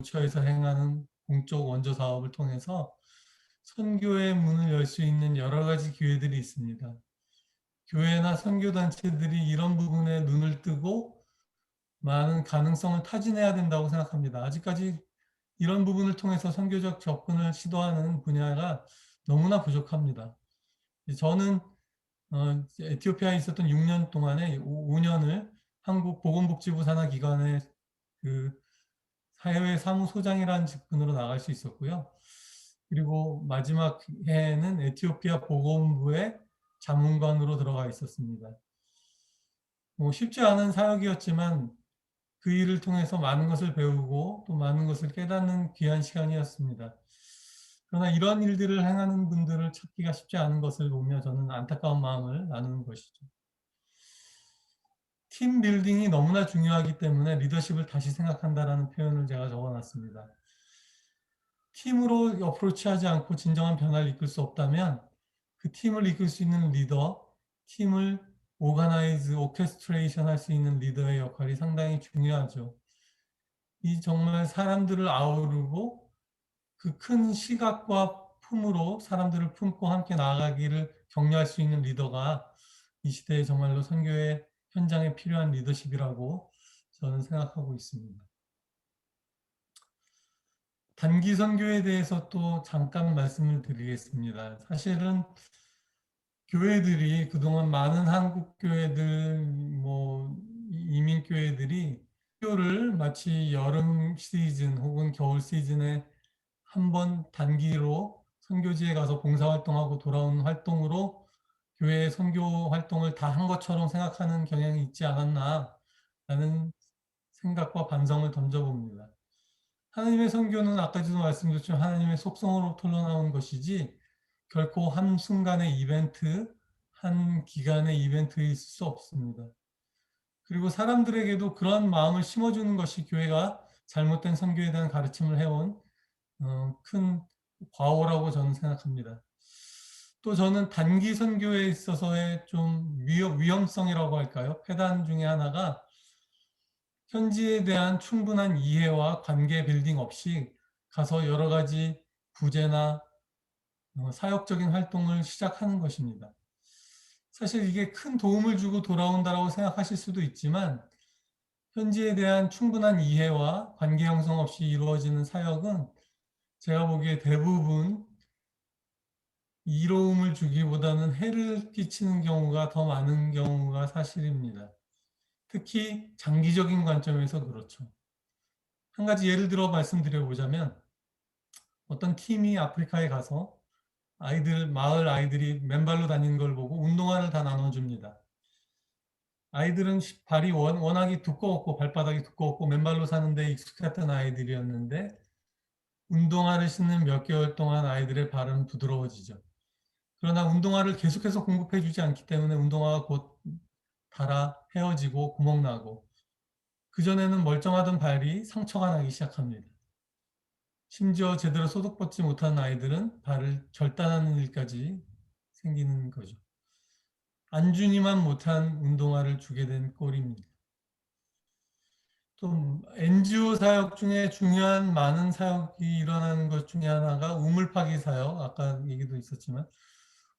처에서 행하는 공적 원조 사업을 통해서 선교의 문을 열 수 있는 여러 가지 기회들이 있습니다. 교회나 선교 단체들이 이런 부분에 눈을 뜨고 많은 가능성을 타진해야 된다고 생각합니다. 아직까지 이런 부분을 통해서 선교적 접근을 시도하는 분야가 너무나 부족합니다. 저는 에티오피아에 있었던 6년 동안에 5년을 한국 보건복지부 산하 기관의 그 사회회 사무소장이라는 직분으로 나갈 수 있었고요. 그리고 마지막 해에는 에티오피아 보건부의 자문관으로 들어가 있었습니다. 뭐 쉽지 않은 사역이었지만 그 일을 통해서 많은 것을 배우고 또 많은 것을 깨닫는 귀한 시간이었습니다. 그러나 이런 일들을 행하는 분들을 찾기가 쉽지 않은 것을 보며 저는 안타까운 마음을 나누는 것이죠. 팀 빌딩이 너무나 중요하기 때문에 리더십을 다시 생각한다라는 표현을 제가 적어놨습니다. 팀으로 어프로치하지 않고 진정한 변화를 이끌 수 없다면 그 팀을 이끌 수 있는 리더, 팀을 오가나이즈, 오케스트레이션 할 수 있는 리더의 역할이 상당히 중요하죠. 이 정말 사람들을 아우르고 그 큰 시각과 품으로 사람들을 품고 함께 나아가기를 격려할 수 있는 리더가 이 시대에 정말로 선교의 현장에 필요한 리더십이라고 저는 생각하고 있습니다. 단기 선교에 대해서 또 잠깐 말씀을 드리겠습니다. 사실은 교회들이 그동안 많은 한국 교회들, 뭐 이민 교회들이 선교를 마치 여름 시즌 혹은 겨울 시즌에 한번 단기로 선교지에 가서 봉사활동하고 돌아오는 활동으로 교회의 선교 활동을 다 한 것처럼 생각하는 경향이 있지 않았나라는 생각과 반성을 던져봅니다. 하나님의 선교는 아까도 말씀드렸지만 하나님의 속성으로 흘러나온 것이지 결코 한순간의 이벤트, 한 기간의 이벤트일 수 없습니다. 그리고 사람들에게도 그런 마음을 심어주는 것이 교회가 잘못된 선교에 대한 가르침을 해온 큰 과오라고 저는 생각합니다. 또 저는 단기 선교에 있어서의 좀 위험성이라고 할까요? 폐단 중에 하나가 현지에 대한 충분한 이해와 관계 빌딩 없이 가서 여러 가지 부재나 사역적인 활동을 시작하는 것입니다. 사실 이게 큰 도움을 주고 돌아온다고 생각하실 수도 있지만 현지에 대한 충분한 이해와 관계 형성 없이 이루어지는 사역은 제가 보기에 대부분 이로움을 주기보다는 해를 끼치는 경우가 더 많은 경우가 사실입니다. 특히 장기적인 관점에서 그렇죠. 한 가지 예를 들어 말씀드려보자면 어떤 팀이 아프리카에 가서 마을 아이들이 맨발로 다니는 걸 보고 운동화를 다 나눠줍니다. 아이들은 발이 워낙에 두꺼웠고 발바닥이 두꺼웠고 맨발로 사는데 익숙했던 아이들이었는데 운동화를 신는 몇 개월 동안 아이들의 발은 부드러워지죠. 그러나 운동화를 계속해서 공급해 주지 않기 때문에 운동화가 곧 닳아 헤어지고 구멍나고 그전에는 멀쩡하던 발이 상처가 나기 시작합니다. 심지어 제대로 소독받지 못한 아이들은 발을 절단하는 일까지 생기는 거죠. 안주니만 못한 운동화를 주게 된 꼴입니다. 또 NGO 사역 중에 중요한 많은 사역이 일어나는 것 중에 하나가 우물 파기 사역, 아까 얘기도 있었지만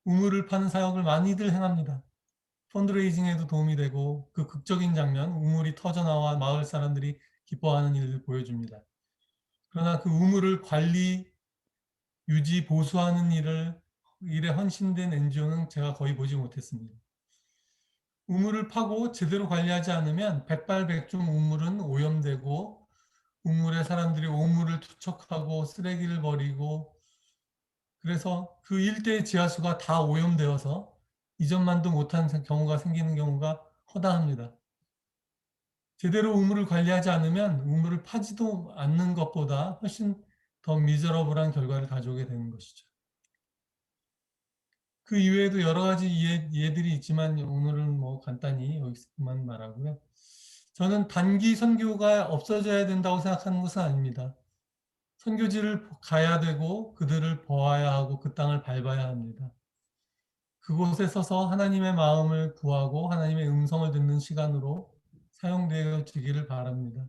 우물을 파는 사역을 많이들 행합니다. 펀드레이징에도 도움이 되고 그 극적인 장면, 우물이 터져나와 마을 사람들이 기뻐하는 일을 보여줍니다. 그러나 그 우물을 관리, 유지, 보수하는 일에 헌신된 NGO는 제가 거의 보지 못했습니다. 우물을 파고 제대로 관리하지 않으면 백발백중 우물은 오염되고 우물에 사람들이 오물을 투척하고 쓰레기를 버리고 그래서 그 일대의 지하수가 다 오염되어서 이전만도 못한 경우가 생기는 경우가 허다합니다. 제대로 우물을 관리하지 않으면 우물을 파지도 않는 것보다 훨씬 더 미저러블한 결과를 가져오게 되는 것이죠. 그 이외에도 여러 가지 예들이 있지만 오늘은 뭐 간단히 여기서만 말하고요. 저는 단기 선교가 없어져야 된다고 생각하는 것은 아닙니다. 선교지를 가야 되고 그들을 보아야 하고 그 땅을 밟아야 합니다. 그곳에 서서 하나님의 마음을 구하고 하나님의 음성을 듣는 시간으로 사용되어지기를 바랍니다.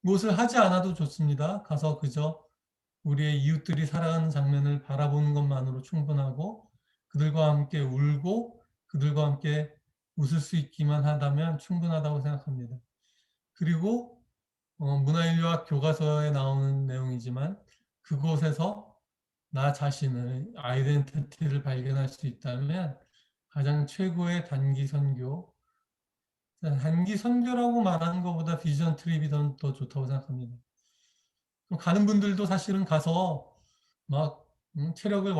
무엇을 하지 않아도 좋습니다. 가서 그저 우리의 이웃들이 살아가는 장면을 바라보는 것만으로 충분하고 그들과 함께 울고 그들과 함께 웃을 수 있기만 하다면 충분하다고 생각합니다. 그리고 문화인류학 교과서에 나오는 내용이지만 그곳에서 나 자신의 아이덴티티를 발견할 수 있다면 가장 최고의 단기 선교, 단기 선교라고 말하는 것보다 비전 트립이 더 좋다고 생각합니다. 가는 분들도 사실은 가서 막 체력을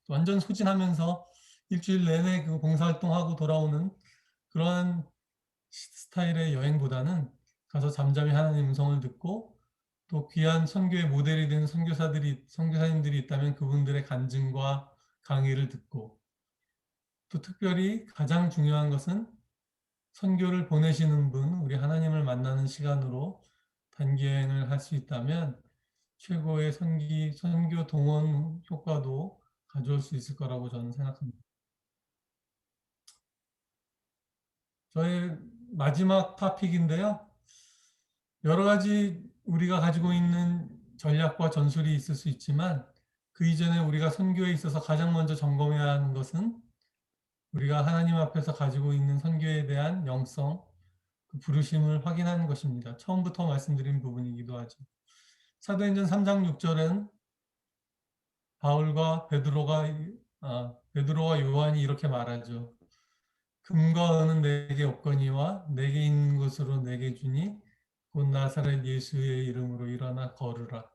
완전 소진하면서 일주일 내내 그 봉사활동하고 돌아오는 그런 스타일의 여행보다는 가서 잠잠히 하나님 음성을 듣고 또 귀한 선교의 모델이 되는 선교사님들이 있다면 그분들의 간증과 강의를 듣고 또 특별히 가장 중요한 것은 선교를 보내시는 분, 우리 하나님을 만나는 시간으로 단기 여행을 할 수 있다면 최고의 선교 동원 효과도 가져올 수 있을 거라고 저는 생각합니다. 저의 마지막 토픽인데요. 여러 가지 우리가 가지고 있는 전략과 전술이 있을 수 있지만 그 이전에 우리가 선교에 있어서 가장 먼저 점검해야 하는 것은 우리가 하나님 앞에서 가지고 있는 선교에 대한 영성, 그 부르심을 확인하는 것입니다. 처음부터 말씀드린 부분이기도 하죠. 사도행전 3장 6절은 바울과 베드로와 요한이 이렇게 말하죠. 금과 은은 내게 없거니와 내게 있는 것으로 내게 주니 곧 나사렛 예수의 이름으로 일어나 걸으라.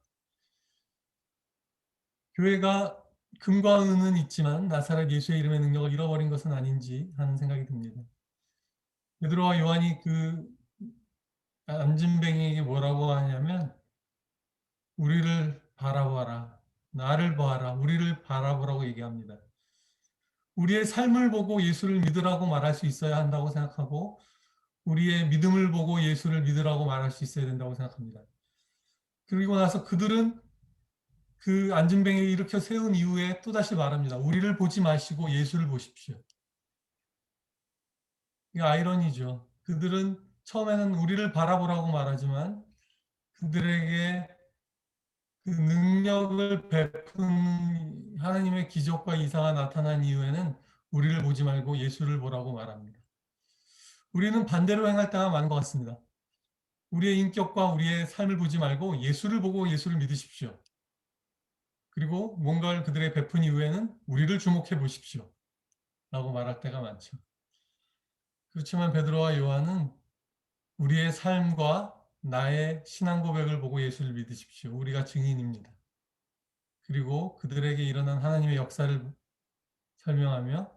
교회가 금과 은은 있지만 나사렛 예수의 이름의 능력을 잃어버린 것은 아닌지 하는 생각이 듭니다. 베드로와 요한이 그 안진뱅이에게 뭐라고 하냐면 우리를 바라봐라. 나를 봐라. 우리를 바라보라고 얘기합니다. 우리의 삶을 보고 예수를 믿으라고 말할 수 있어야 한다고 생각하고 우리의 믿음을 보고 예수를 믿으라고 말할 수 있어야 된다고 생각합니다. 그리고 나서 그들은 그 안진뱅이를 일으켜 세운 이후에 또다시 말합니다. 우리를 보지 마시고 예수를 보십시오. 이게 아이러니죠. 그들은 처음에는 우리를 바라보라고 말하지만 그들에게 그 능력을 베푼 하나님의 기적과 이사가 나타난 이후에는 우리를 보지 말고 예수를 보라고 말합니다. 우리는 반대로 행할 때가 많은 것 같습니다. 우리의 인격과 우리의 삶을 보지 말고 예수를 보고 예수를 믿으십시오. 그리고 뭔가를 그들의 베푼 이후에는 우리를 주목해 보십시오. 라고 말할 때가 많죠. 그렇지만 베드로와 요한은 우리의 삶과 나의 신앙 고백을 보고 예수를 믿으십시오. 우리가 증인입니다. 그리고 그들에게 일어난 하나님의 역사를 설명하며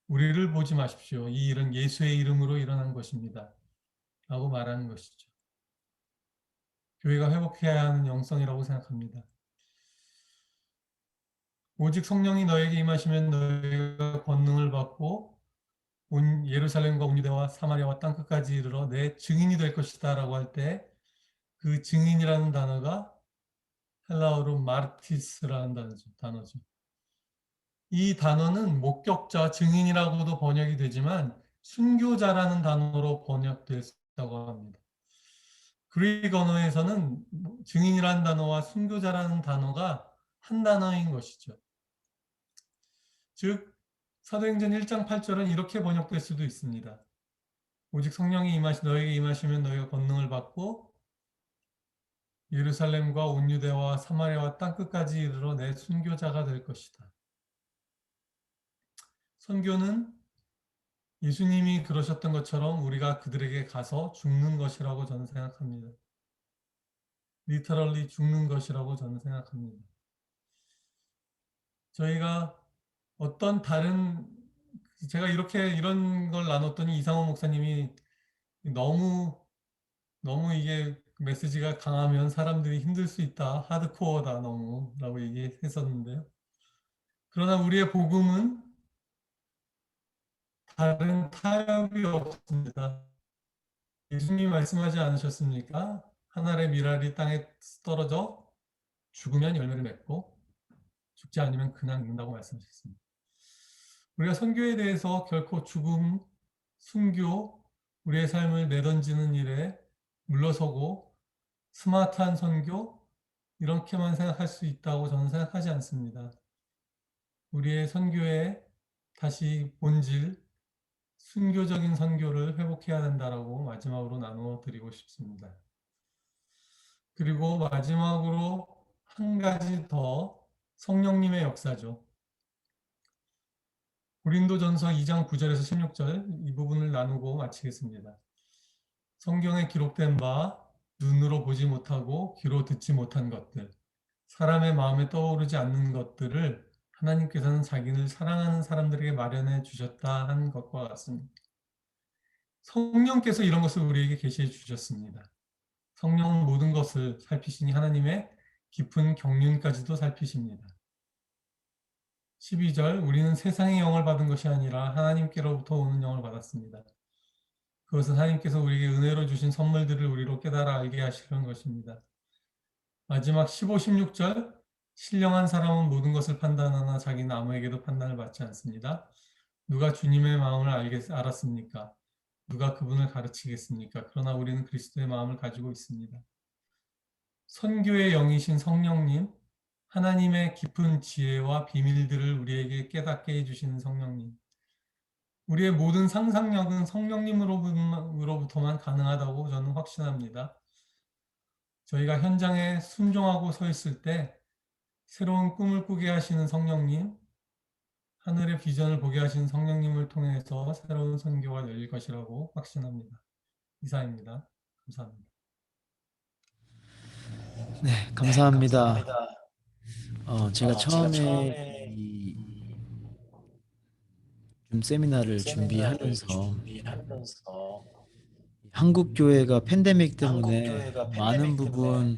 우리를 보지 마십시오. 이 일은 예수의 이름으로 일어난 것입니다. 라고 말하는 것이죠. 교회가 회복해야 하는 영성이라고 생각합니다. 오직 성령이 너에게 임하시면 너희가 권능을 받고 온 예루살렘과 온 유대와 사마리아와 땅끝까지 이르러 내 증인이 될 것이다 라고 할 때 그 증인이라는 단어가 헬라어로 마르티스라는 단어죠. 이 단어는 목격자, 증인이라고도 번역이 되지만 순교자라는 단어로 번역됐다고 합니다. 그리스 언어에서는 증인이라는 단어와 순교자라는 단어가 한 단어인 것이죠. 즉 사도행전 1장 8절은 이렇게 번역될 수도 있습니다. 오직 성령이 너에게 임하시면 너희가 권능을 받고 예루살렘과 온 유대와 사마리아와 땅끝까지 이르러 내 순교자가 될 것이다. 선교는 예수님이 그러셨던 것처럼 우리가 그들에게 가서 죽는 것이라고 저는 생각합니다. 리터럴리 죽는 것이라고 저는 생각합니다. 저희가 어떤 제가 이런 걸 나눴더니 이상호 목사님이 너무 이게 메시지가 강하면 사람들이 힘들 수 있다. 하드코어다 너무 라고 얘기했었는데요. 그러나 우리의 복음은 다른 타협이 없습니다. 예수님이 말씀하지 않으셨습니까? 한 알의 밀알이 땅에 떨어져 죽으면 열매를 맺고 죽지 않으면 그냥 죽는다고 말씀하셨습니다. 우리가 선교에 대해서 결코 죽음, 순교, 우리의 삶을 내던지는 일에 물러서고 스마트한 선교 이렇게만 생각할 수 있다고 저는 생각하지 않습니다. 우리의 선교의 다시 본질, 순교적인 선교를 회복해야 된다라고 마지막으로 나누어 드리고 싶습니다. 그리고 마지막으로 한 가지 더 성령님의 역사죠. 고린도전서 2장 9절에서 16절 이 부분을 나누고 마치겠습니다. 성경에 기록된 바 눈으로 보지 못하고 귀로 듣지 못한 것들, 사람의 마음에 떠오르지 않는 것들을 하나님께서는 자기를 사랑하는 사람들에게 마련해 주셨다 한 것과 같습니다. 성령께서 이런 것을 우리에게 계시해 주셨습니다. 성령은 모든 것을 살피시니 하나님의 깊은 경륜까지도 살피십니다. 12절 우리는 세상의 영을 받은 것이 아니라 하나님께로부터 오는 영을 받았습니다. 그것은 하나님께서 우리에게 은혜로 주신 선물들을 우리로 깨달아 알게 하시려는 것입니다. 마지막 15, 16절 신령한 사람은 모든 것을 판단하나 자기는 아무에게도 판단을 받지 않습니다. 누가 주님의 마음을 알았습니까? 누가 그분을 가르치겠습니까? 그러나 우리는 그리스도의 마음을 가지고 있습니다. 선교의 영이신 성령님, 하나님의 깊은 지혜와 비밀들을 우리에게 깨닫게 해주시는 성령님, 우리의 모든 상상력은 성령님으로부터만 가능하다고 저는 확신합니다. 저희가 현장에 순종하고 서 있을 때 새로운 꿈을 꾸게 하시는 성령님, 하늘의 비전을 보게 하시는 성령님을 통해서 새로운 선교가 열릴 것이라고 확신합니다. 이상입니다. 감사합니다. 네, 감사합니다. 제가 처음에 이 세미나를 준비하면서 한국 교회가 팬데믹 때문에 많은 부분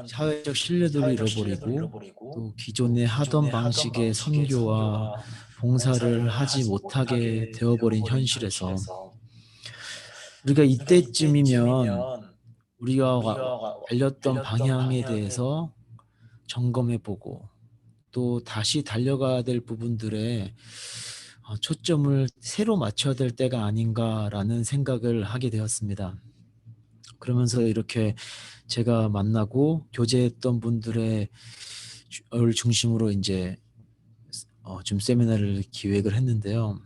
사회적 신뢰도를 잃어버리고 또 기존에 하던 방식의 선교와 봉사를 하지 못하게 되어버린 현실에서 우리가 이때쯤이면 우리가 달렸던 방향에 대해서 점검해보고 또 다시 달려가야 될 부분들에 초점을 새로 맞춰야 될 때가 아닌가라는 생각을 하게 되었습니다. 그러면서 이렇게 제가 만나고 교제했던 분들의 중심으로 이제 좀 세미나를 기획을 했는데요.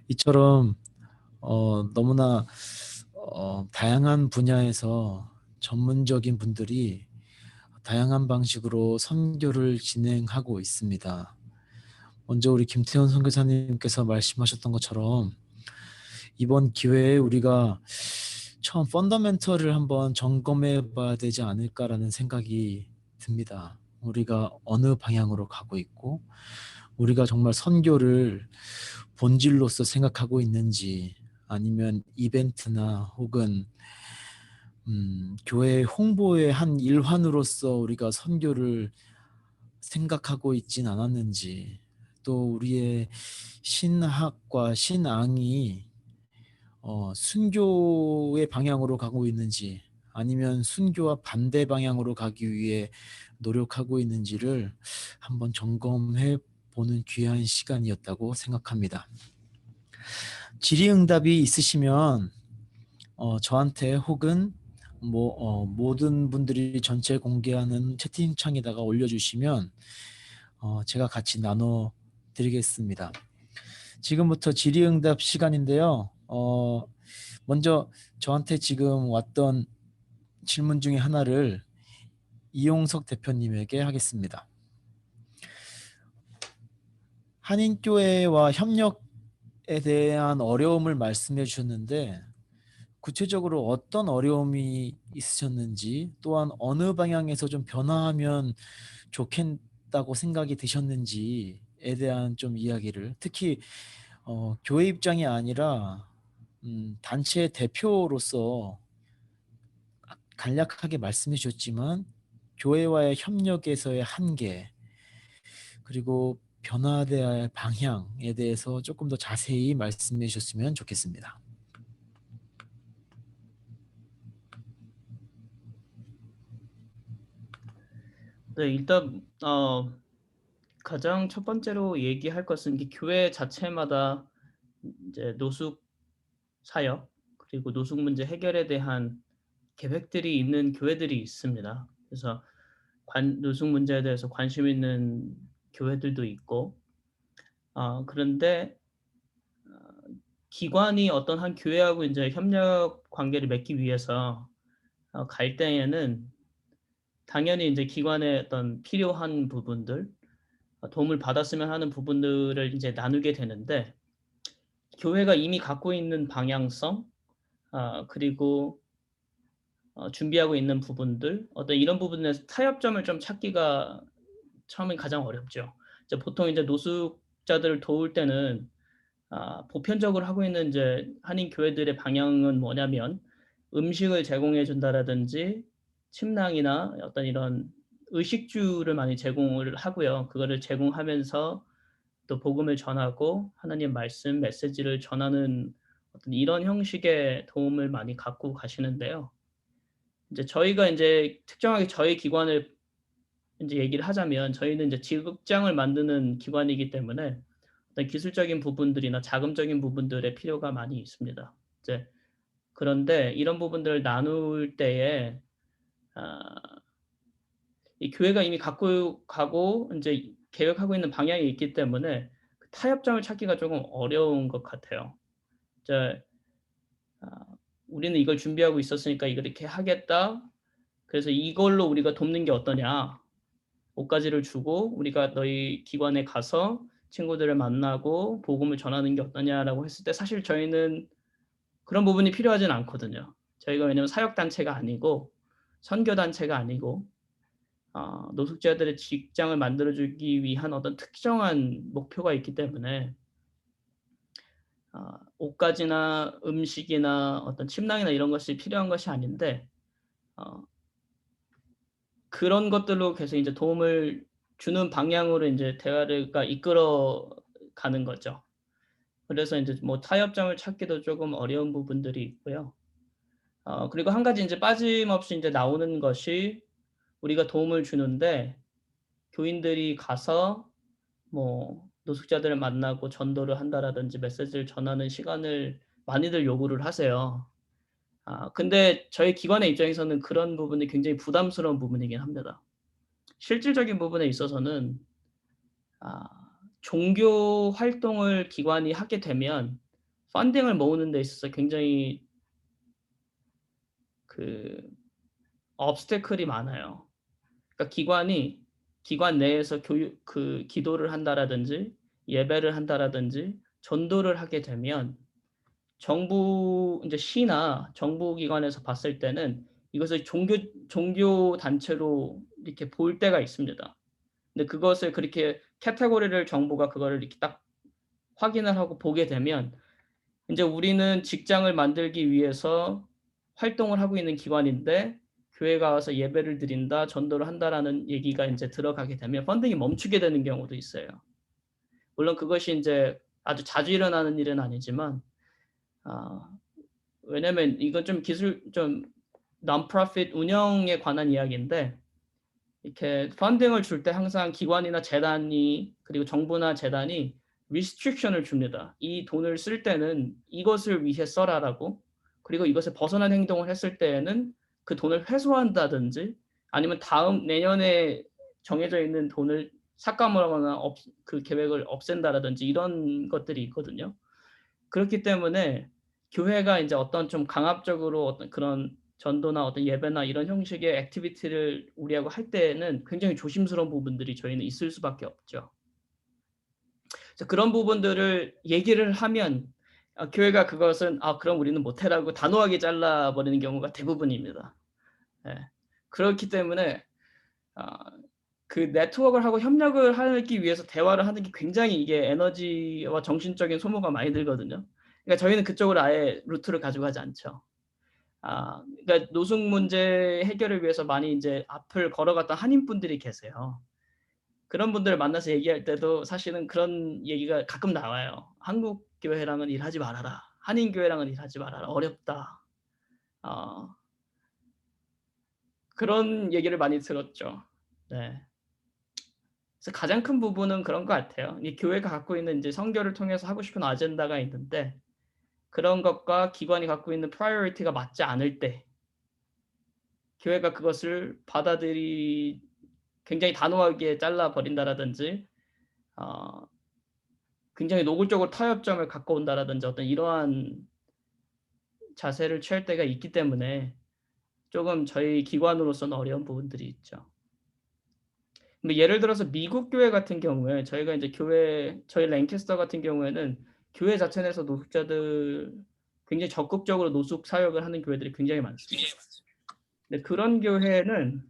이처럼 너무나 다양한 분야에서 전문적인 분들이 다양한 방식으로 선교를 진행하고 있습니다. 먼저 우리 김태원 선교사님께서 말씀하셨던 것처럼 이번 기회에 우리가 처음 펀더멘털을 한번 점검해 봐야 되지 않을까라는 생각이 듭니다. 우리가 어느 방향으로 가고 있고 우리가 정말 선교를 본질로서 생각하고 있는지 아니면 이벤트나 혹은 교회 홍보의 한 일환으로서 우리가 선교를 생각하고 있진 않았는지 또 우리의 신학과 신앙이 순교의 방향으로 가고 있는지 아니면 순교와 반대 방향으로 가기 위해 노력하고 있는지를 한번 점검해 보는 귀한 시간이었다고 생각합니다. 질의응답이 있으시면 저한테 혹은 모든 분들이 전체 공개하는 채팅창에다가 올려주시면 제가 같이 나눠 드리겠습니다. 지금부터 질의응답 시간인데요. 먼저 저한테 지금 왔던 질문 중에 하나를 이용석 대표님에게 하겠습니다. 한인교회와 협력에 대한 어려움을 말씀해 주셨는데 구체적으로 어떤 어려움이 있으셨는지 또한 어느 방향에서 좀 변화하면 좋겠다고 생각이 드셨는지에 대한 좀 이야기를 특히 교회 입장이 아니라 단체 대표로서 간략하게 말씀해 주셨지만 교회와의 협력에서의 한계 그리고 변화돼야 할 방향에 대해서 조금 더 자세히 말씀해 주셨으면 좋겠습니다. 네, 일단 가장 첫 번째로 얘기할 것은 교회 자체마다 이제 노숙 사역 그리고 노숙 문제 해결에 대한 계획들이 있는 교회들이 있습니다. 그래서 노숙 문제에 대해서 관심 있는 교회들도 있고, 그런데 기관이 어떤 한 교회하고 이제 협력 관계를 맺기 위해서 갈 때에는 당연히 이제 기관의 어떤 필요한 부분들, 도움을 받았으면 하는 부분들을 이제 나누게 되는데, 교회가 이미 갖고 있는 방향성, 그리고 준비하고 있는 부분들, 어떤 이런 부분에서 타협점을 좀 찾기가 처음엔 가장 어렵죠. 이제 보통 이제 노숙자들을 도울 때는 보편적으로 하고 있는 이제 한인 교회들의 방향은 뭐냐면 음식을 제공해 준다라든지 침낭이나 어떤 이런 의식주를 많이 제공을 하고요. 그거를 제공하면서 또 복음을 전하고 하나님 말씀 메시지를 전하는 어떤 이런 형식의 도움을 많이 갖고 가시는데요. 이제 저희가 이제 특정하게 저희 기관을 이제 얘기를 하자면 저희는 이제 지극장을 만드는 기관이기 때문에 어떤 기술적인 부분들이나 자금적인 부분들의 필요가 많이 있습니다. 이제 그런데 이런 부분들을 나눌 때에 아, 이 교회가 이미 갖고 가고 이제 계획하고 있는 방향이 있기 때문에 그 타협점을 찾기가 조금 어려운 것 같아요. 이제 아, 우리는 이걸 준비하고 있었으니까 이걸 이렇게 하겠다. 그래서 이걸로 우리가 돕는 게 어떠냐? 옷가지를 주고 우리가 너희 기관에 가서 친구들을 만나고 복음을 전하는 게 어떠냐라고 했을 때 사실 저희는 그런 부분이 필요하진 않거든요. 저희가 왜냐하면 사역단체가 아니고 선교단체가 아니고 노숙자들의 직장을 만들어주기 위한 어떤 특정한 목표가 있기 때문에 옷가지나 음식이나 어떤 침낭이나 이런 것이 필요한 것이 아닌데 그런 것들로 계속 이제 도움을 주는 방향으로 이제 대화가 이끌어 가는 거죠. 그래서 이제 뭐 타협점을 찾기도 조금 어려운 부분들이 있고요. 그리고 한 가지 이제 빠짐없이 이제 나오는 것이 우리가 도움을 주는데 교인들이 가서 뭐 노숙자들을 만나고 전도를 한다라든지 메시지를 전하는 시간을 많이들 요구를 하세요. 근데 저희 기관의 입장에서는 그런 부분이 굉장히 부담스러운 부분이긴 합니다. 실질적인 부분에 있어서는 아 종교 활동을 기관이 하게 되면 펀딩을 모으는 데 있어서 굉장히 그 obstacle이 많아요. 그러니까 기관 내에서 기도를 한다라든지 예배를 한다라든지 전도를 하게 되면 정부 이제 시나 정부 기관에서 봤을 때는 이것을 종교 단체로 이렇게 볼 때가 있습니다. 근데 그것을 그렇게 카테고리를 정부가 그거를 이렇게 딱 확인을 하고 보게 되면 인제 우리는 직장을 만들기 위해서 활동을 하고 있는 기관인데 교회가 와서 예배를 드린다, 전도를 한다라는 얘기가 인제 들어가게 되면 펀딩이 멈추게 되는 경우도 있어요. 물론 그것이 인제 아주 자주 일어나는 일은 아니지만 아 왜냐면 이건 좀 non-profit 운영에 관한 이야기인데 이렇게 펀딩을 줄 때 항상 기관이나 재단이 그리고 정부나 재단이 restriction을 줍니다. 이 돈을 쓸 때는 이것을 위해 써라라고 그리고 이것을 벗어난 행동을 했을 때에는 그 돈을 회수한다든지 아니면 다음 내년에 정해져 있는 돈을 삭감하거나 그 계획을 없앤다라든지 이런 것들이 있거든요. 그렇기 때문에 교회가 이제 어떤 좀 강압적으로 어떤 그런 전도나 어떤 예배나 이런 형식의 액티비티를 우리하고 할 때에는 굉장히 조심스러운 부분들이 저희는 있을 수밖에 없죠. 그래서 그런 부분들을 얘기를 하면 교회가 그것은 그럼 우리는 못해라고 단호하게 잘라버리는 경우가 대부분입니다. 예. 그렇기 때문에 그 네트워크를 하고 협력을 하기 위해서 대화를 하는 게 굉장히 이게 에너지와 정신적인 소모가 많이 들거든요. 그러니까 저희는 그쪽으로 아예 루트를 가져가지 않죠. 그러니까 노숙 문제 해결을 위해서 많이 인제 앞을 걸어갔던 한인분들이 계세요. 그런 분들을 만나서 얘기할 때도 사실은 그런 얘기가 가끔 나와요. "한국 교회랑은 일하지 말아라. 한인 교회랑은 일하지 말아라. 어렵다." 어 그런 얘기를 많이 들었죠. 네. 그래서 가장 큰 부분은 그런 것 같아요. 이 교회가 갖고 있는 인제 선교를 통해서 하고 싶은 아젠다가 있는데 그런 것과 기관이 갖고 있는 프라이어리티가 맞지 않을 때 교회가 그것을 굉장히 단호하게 잘라 버린다라든지 굉장히 노골적으로 타협점을 갖고 온다라든지 어떤 이러한 자세를 취할 때가 있기 때문에 조금 저희 기관으로서는 어려운 부분들이 있죠. 근데 예를 들어서 미국 교회 같은 경우에 저희가 이제 저희 랭캐스터 같은 경우에는 교회 자체 내에서 노숙자들 굉장히 적극적으로 노숙 사역을 하는 교회들이 굉장히 많습니다. 근데 그런 교회는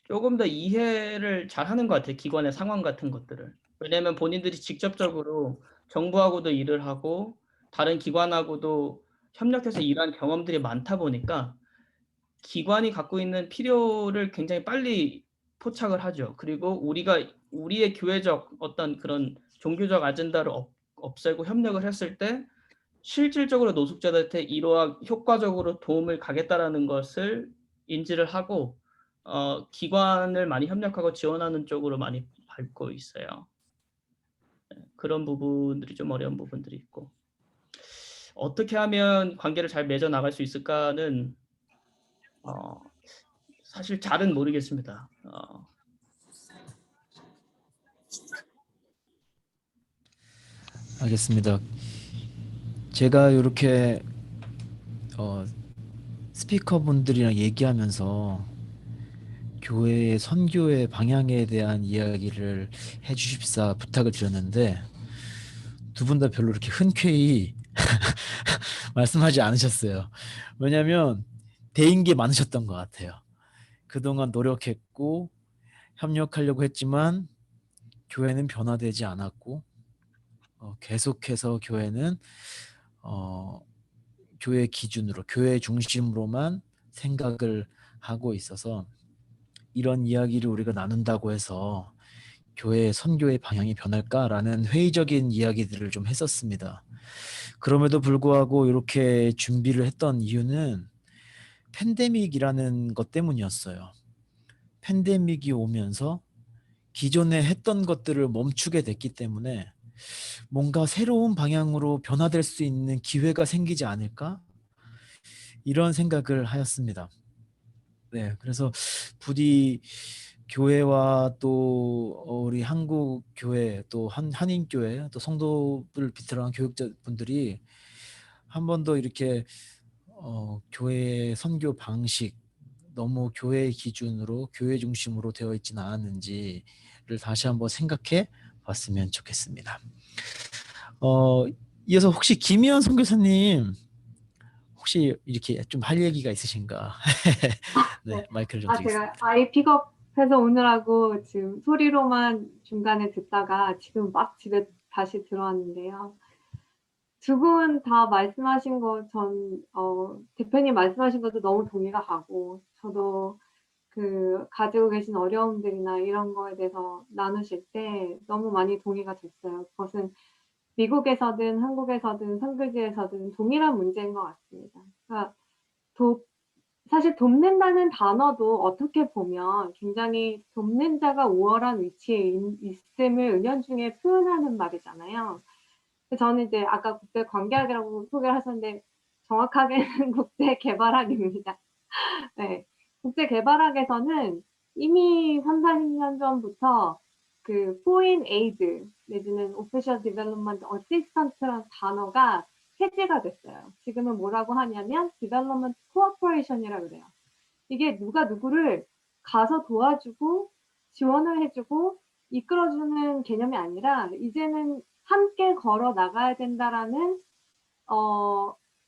조금 더 이해를 잘하는 것 같아요, 기관의 상황 같은 것들을. 왜냐하면 본인들이 직접적으로 정부하고도 일을 하고 다른 기관하고도 협력해서 일한 경험들이 많다 보니까 기관이 갖고 있는 필요를 굉장히 빨리 포착을 하죠. 그리고 우리의 교회적 어떤 그런 종교적 아젠다를 없애고 협력을 했을 때 실질적으로 노숙자들한테 효과적으로 도움을 가겠다라는 것을 인지를 하고 기관을 많이 협력하고 지원하는 쪽으로 많이 밟고 있어요. 그런 부분들이 좀 어려운 부분들이 있고, 어떻게 하면 관계를 잘 맺어 나갈 수 있을까는 사실 잘은 모르겠습니다. 알겠습니다. 제가 이렇게 스피커분들이랑 얘기하면서 교회의 선교의 방향에 대한 이야기를 해주십사 부탁을 드렸는데 두 분 다 별로 이렇게 흔쾌히 말씀하지 않으셨어요. 왜냐하면 대인 게 많으셨던 것 같아요. 그동안 노력했고 협력하려고 했지만 교회는 변화되지 않았고 계속해서 교회는 교회 기준으로 교회 중심으로만 생각을 하고 있어서 이런 이야기를 우리가 나눈다고 해서 교회의 선교의 방향이 변할까라는 회의적인 이야기들을 좀 했었습니다. 그럼에도 불구하고 이렇게 준비를 했던 이유는 팬데믹이라는 것 때문이었어요. 팬데믹이 오면서 기존에 했던 것들을 멈추게 됐기 때문에 뭔가 새로운 방향으로 변화될 수 있는 기회가 생기지 않을까? 이런 생각을 하였습니다. 네, 그래서 부디 교회와 또 우리 한국 교회 또 한인 교회 또 성도를 비롯한 교육자분들이 한 번 더 이렇게 교회의 선교 방식 너무 교회 기준으로 교회 중심으로 되어 있지는 않았는지를 다시 한번 생각해 봤으면 좋겠습니다. 이어서 혹시 김희연 선교사님 혹시 이렇게 좀 할 얘기가 있으신가? 네, 네. 마이크를 좀 드리겠습니다. 제가 아이 픽업해서 오느라고 지금 소리로만 중간에 듣다가 지금 막 집에 다시 들어왔는데요. 두 분 다 말씀하신 거 대표님 말씀하신 것도 너무 동의가 가고, 저도 가지고 계신 어려움들이나 이런 거에 대해서 나누실 때 너무 많이 동의가 됐어요. 그것은 미국에서든 한국에서든 선교지에서든 동일한 문제인 것 같습니다. 그러니까 사실 돕는다는 단어도 어떻게 보면 굉장히 돕는 자가 우월한 위치에 있음을 은연중에 표현하는 말이잖아요. 저는 이제 아까 국제관계학이라고 소개를 하셨는데 정확하게는 국제개발학입니다. 네. 국제개발학에서는 이미 3, 40년 전부터 Foreign Aid 내지는 Official Development Assistant라는 단어가 폐지가 됐어요. 지금은 뭐라고 하냐면 Development Cooperation이라고 그래요. 이게 누가 누구를 가서 도와주고 지원을 해주고 이끌어주는 개념이 아니라 이제는 함께 걸어 나가야 된다라는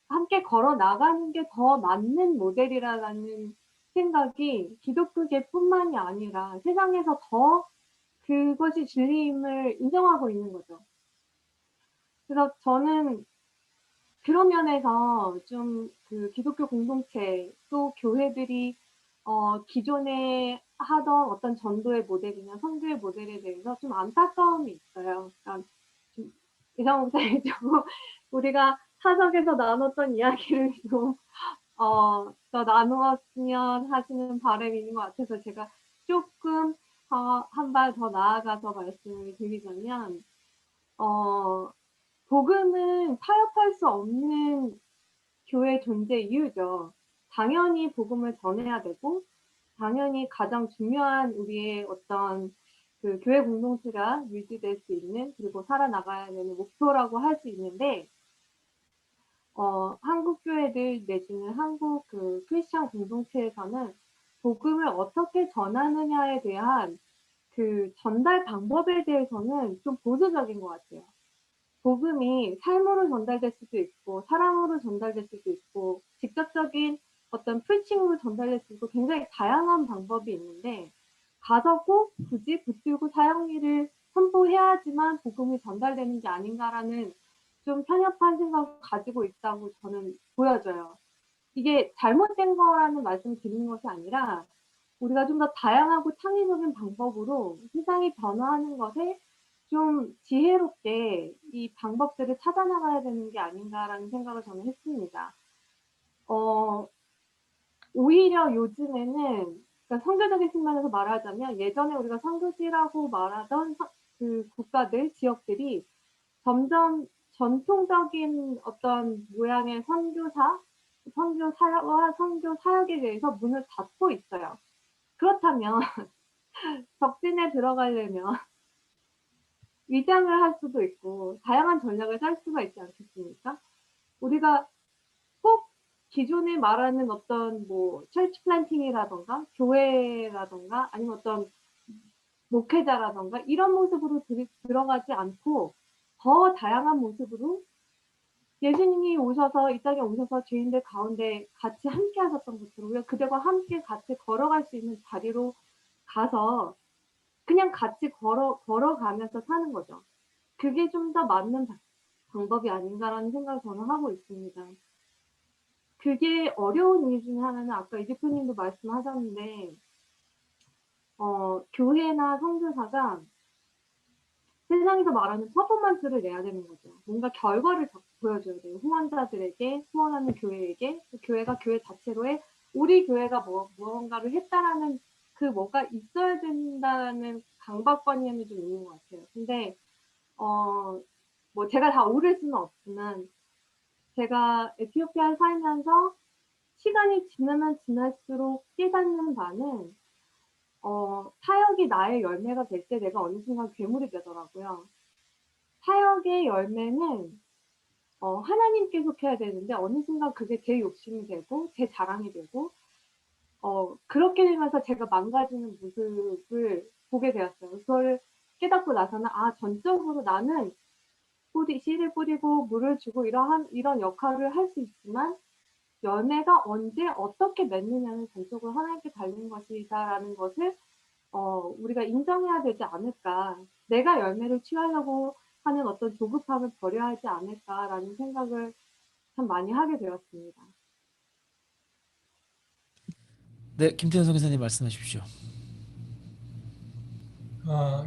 함께 걸어 나가는 게 더 맞는 모델이라는 생각이 기독교계뿐만이 아니라 세상에서 더 그것이 진리임을 인정하고 있는 거죠. 그래서 저는 그런 면에서 좀 기독교 공동체 또 교회들이 기존에 하던 어떤 전도의 모델이나 선교의 모델에 대해서 좀 안타까움이 있어요. 그러니까 좀 이상 목사님도 우리가 사석에서 나눴던 이야기를 좀 더 나누었으면 하시는 바람이 있는 것 같아서 제가 조금 한 발 더 나아가서 말씀을 드리자면 복음은 타협할 수 없는 교회 존재 이유죠. 당연히 복음을 전해야 되고, 당연히 가장 중요한 우리의 어떤 그 교회 공동체가 유지될 수 있는, 그리고 살아나가야 되는 목표라고 할 수 있는데, 한국 교회들 내지는 한국 그 크리스천 공동체에서는 복음을 어떻게 전하느냐에 대한 그 전달 방법에 대해서는 좀 보수적인 것 같아요. 복음이 삶으로 전달될 수도 있고, 사랑으로 전달될 수도 있고, 직접적인 어떤 프리칭으로 전달될 수도 있고, 굉장히 다양한 방법이 있는데, 가서 꼭 굳이 붙들고 사형리를 선포해야지만 복음이 전달되는 게 아닌가라는 좀 편협한 생각을 가지고 있다고 저는 보여져요. 이게 잘못된 거라는 말씀을 드리는 것이 아니라, 우리가 좀 더 다양하고 창의적인 방법으로 세상이 변화하는 것에 좀 지혜롭게 이 방법들을 찾아나가야 되는 게 아닌가라는 생각을 저는 했습니다. 오히려 요즘에는, 그러니까 선교적인 측면에서 말하자면, 예전에 우리가 선교지라고 말하던 그 국가들, 지역들이 점점 전통적인 어떤 모양의 선교사와 선교 사역에 대해서 문을 닫고 있어요. 그렇다면 적진에 들어가려면 위장을 할 수도 있고 다양한 전략을 짤 수가 있지 않겠습니까? 우리가 꼭 기존에 말하는 어떤 뭐 철치 플랜팅이라던가 교회라던가 아니면 어떤 목회자라던가 이런 모습으로 들어가지 않고 더 다양한 모습으로 예수님이 오셔서 이 땅에 오셔서 죄인들 가운데 같이 함께 하셨던 것처럼 우리가 그들과 함께 같이 걸어갈 수 있는 자리로 가서 그냥 같이 걸어가면서 사는 거죠. 그게 좀 더 맞는 방법이 아닌가라는 생각을 저는 하고 있습니다. 그게 어려운 이유 중에 하나는 아까 이 대표님도 말씀하셨는데 교회나 선교사가 세상에서 말하는 퍼포먼스를 내야 되는 거죠. 뭔가 결과를 보여줘야 돼요. 후원자들에게, 후원하는 교회에게, 교회가 교회 자체로의 우리 교회가 무언가를 했다라는 그 뭐가 있어야 된다는 강박관념이 좀 있는 것 같아요. 근데 뭐 제가 다 오를 수는 없지만 제가 에티오피아에 살면서 시간이 지나면 지날수록 깨닫는 바는 사역이 나의 열매가 될 때 내가 어느 순간 괴물이 되더라고요. 사역의 열매는 하나님께 속해야 되는데 어느 순간 그게 제 욕심이 되고 제 자랑이 되고 그렇게 되면서 제가 망가지는 모습을 보게 되었어요. 그걸 깨닫고 나서는 전적으로 나는 씨를 뿌리고 물을 주고 이런 역할을 할 수 있지만 열매가 언제 어떻게 맺느냐는 전적으로 하나님께 달린 것이다라는 것을 우리가 인정해야 되지 않을까. 내가 열매를 취하려고 하는 어떤 조급함을 버려야 하지 않을까라는 생각을 참 많이 하게 되었습니다. 네, 김태현 선교사님 말씀하십시오.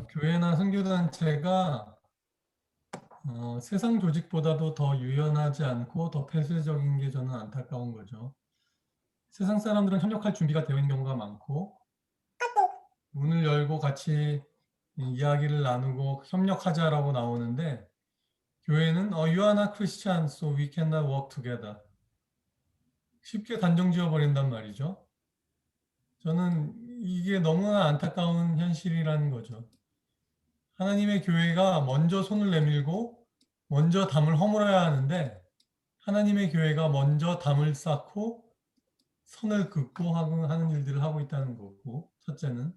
교회나 선교단체가 세상 조직보다도 더 유연하지 않고 더 폐쇄적인 게 저는 안타까운 거죠. 세상 사람들은 협력할 준비가 되어 있는 경우가 많고 문을 열고 같이 이야기를 나누고 협력하자라고 나오는데 교회는 You are not Christian, so we cannot work together. 쉽게 단정 지어버린단 말이죠. 저는 이게 너무나 안타까운 현실이라는 거죠. 하나님의 교회가 먼저 손을 내밀고 먼저 담을 허물어야 하는데 하나님의 교회가 먼저 담을 쌓고 선을 긋고 하는 일들을 하고 있다는 거고, 첫째는.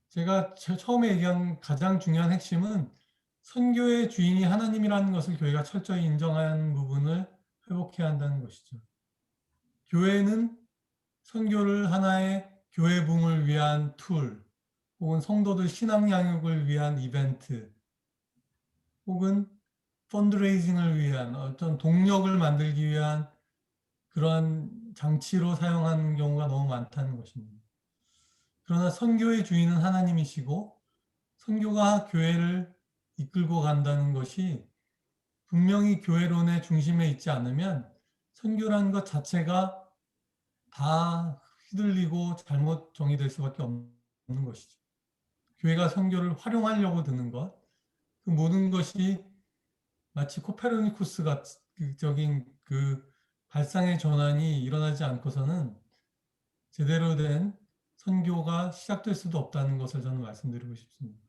제가 처음에 얘기한 가장 중요한 핵심은 선교의 주인이 하나님이라는 것을 교회가 철저히 인정하는 부분을 회복해야 한다는 것이죠. 교회는 선교를 하나의 교회 부흥을 위한 툴, 혹은 성도들 신앙 양육을 위한 이벤트, 혹은 펀드레이징을 위한 어떤 동력을 만들기 위한 그러한 장치로 사용하는 경우가 너무 많다는 것입니다. 그러나 선교의 주인은 하나님이시고 선교가 교회를 이끌고 간다는 것이 분명히 교회론의 중심에 있지 않으면 선교라는 것 자체가 다 휘둘리고 잘못 정의될 수밖에 없는 것이죠. 교회가 선교를 활용하려고 드는 것, 그 모든 것이 마치 코페르니쿠스가 그 발상의 전환이 일어나지 않고서는 제대로 된 선교가 시작될 수도 없다는 것을 저는 말씀드리고 싶습니다.